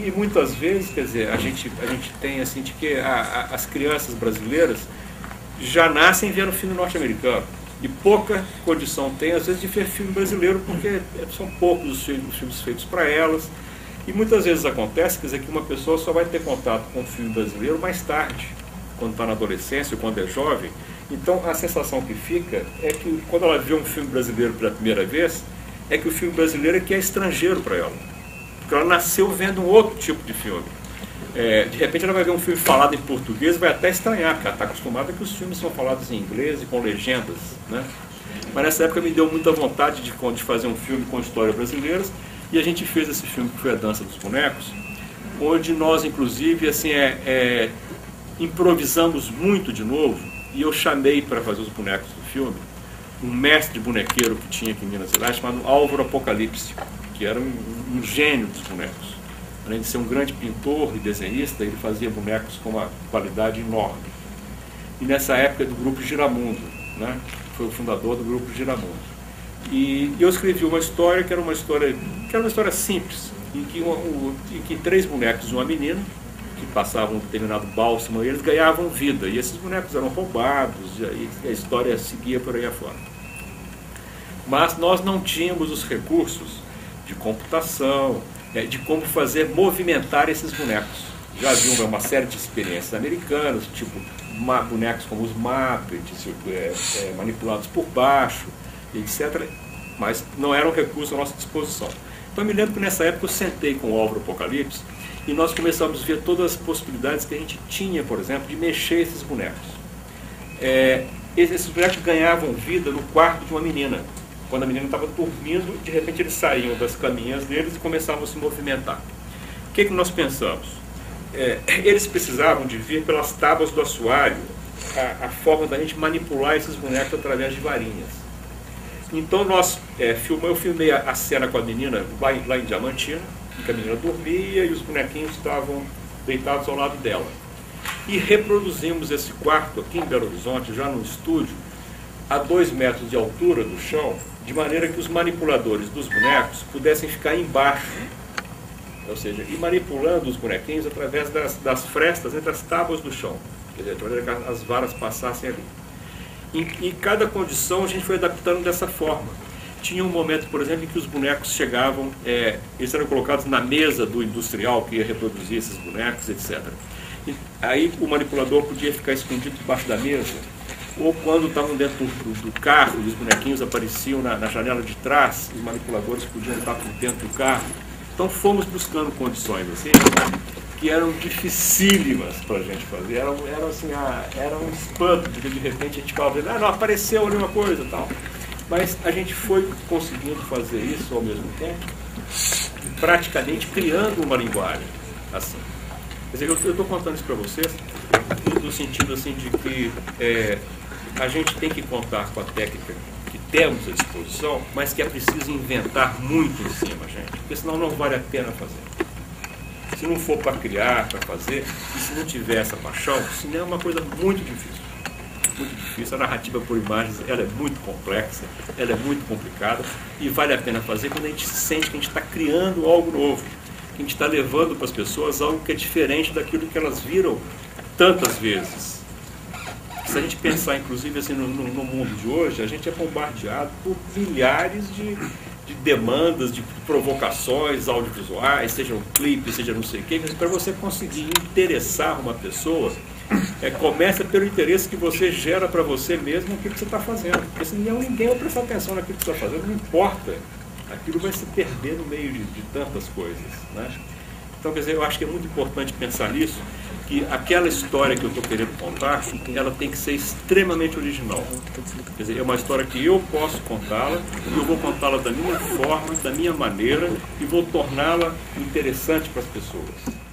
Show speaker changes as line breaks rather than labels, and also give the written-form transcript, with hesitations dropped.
E muitas vezes, quer dizer, a gente tem assim de que as crianças brasileiras já nascem vendo filme norte-americano. E pouca condição tem, às vezes, de ver filme brasileiro, porque são poucos os filmes feitos para elas. E muitas vezes acontece, quer dizer, que uma pessoa só vai ter contato com o filme brasileiro mais tarde, quando está na adolescência, quando é jovem. Então, a sensação que fica é que, quando ela vê um filme brasileiro pela primeira vez, é que o filme brasileiro é que é estrangeiro para ela. Porque ela nasceu vendo um outro tipo de filme. De repente ela vai ver um filme falado em português e vai até estranhar, porque ela está acostumada que os filmes são falados em inglês e com legendas, né? Mas nessa época me deu muita vontade de fazer um filme com histórias brasileiras, e a gente fez esse filme que foi A Dança dos Bonecos, onde nós inclusive assim, improvisamos muito de novo, e eu chamei para fazer os bonecos do filme um mestre bonequeiro que tinha aqui em Minas Gerais, chamado Álvaro Apocalipse, que era um gênio dos bonecos. Além de ser um grande pintor e desenhista, ele fazia bonecos com uma qualidade enorme. E nessa época do Grupo Giramundo, né? Foi o fundador do Grupo Giramundo. E eu escrevi uma história que era uma história simples, em que 3 bonecos e uma menina, que passavam um determinado bálsamo, eles ganhavam vida. E esses bonecos eram roubados, e a história seguia por aí afora. Mas nós não tínhamos os recursos de computação, de como fazer movimentar esses bonecos. Já havia uma série de experiências americanas, tipo bonecos como os Muppets, manipulados por baixo, etc. Mas não era um recurso à nossa disposição. Então eu me lembro que nessa época eu sentei com o Álvaro Apocalipse e nós começamos a ver todas as possibilidades que a gente tinha, por exemplo, de mexer esses bonecos. Esses bonecos ganhavam vida no quarto de uma menina. Quando a menina estava dormindo, de repente eles saíam das caminhas deles e começavam a se movimentar. O que nós pensamos? Eles precisavam de vir pelas tábuas do assoalho, a forma da gente manipular esses bonecos através de varinhas. Então eu filmei a cena com a menina lá em Diamantina, em que a menina dormia e os bonequinhos estavam deitados ao lado dela. E reproduzimos esse quarto aqui em Belo Horizonte, já no estúdio, a 2 metros de altura do chão, de maneira que os manipuladores dos bonecos pudessem ficar embaixo, ou seja, ir manipulando os bonequinhos através das frestas entre as tábuas do chão, quer dizer, de maneira que as varas passassem ali. Em cada condição a gente foi adaptando dessa forma. Tinha um momento, por exemplo, em que os bonecos chegavam, eles eram colocados na mesa do industrial que ia reproduzir esses bonecos, etc. E aí o manipulador podia ficar escondido debaixo da mesa, ou quando estavam dentro do carro e os bonequinhos apareciam na janela de trás, os manipuladores podiam estar por dentro do carro. Então fomos buscando condições assim, que eram dificílimas para a gente fazer. Era um espanto, porque de repente a gente ficava vendo, não, apareceu ali uma coisa e tal. Mas a gente foi conseguindo fazer isso ao mesmo tempo, praticamente criando uma linguagem assim. Quer dizer, eu estou contando isso para vocês no sentido assim de que a gente tem que contar com a técnica que temos à disposição, mas que é preciso inventar muito em cima, gente, porque senão não vale a pena fazer. Se não for para criar, para fazer, e se não tiver essa paixão, o cinema é uma coisa muito difícil. Muito difícil. A narrativa por imagens, ela é muito complexa, ela é muito complicada, e vale a pena fazer quando a gente sente que a gente está criando algo novo, que a gente está levando para as pessoas algo que é diferente daquilo que elas viram tantas vezes. Se a gente pensar, inclusive, assim, no mundo de hoje, a gente é bombardeado por milhares de demandas, de provocações audiovisuais, seja um clipe, seja não sei o quê. Para você conseguir interessar uma pessoa, começa pelo interesse que você gera para você mesmo naquilo que você está fazendo. Porque senão ninguém vai prestar atenção naquilo que você está fazendo, não importa. Aquilo vai se perder no meio de tantas coisas, né? Então, quer dizer, eu acho que é muito importante pensar nisso, que aquela história que eu estou querendo contar, ela tem que ser extremamente original. Quer dizer, é uma história que eu posso contá-la, e eu vou contá-la da minha forma, da minha maneira, e vou torná-la interessante para as pessoas.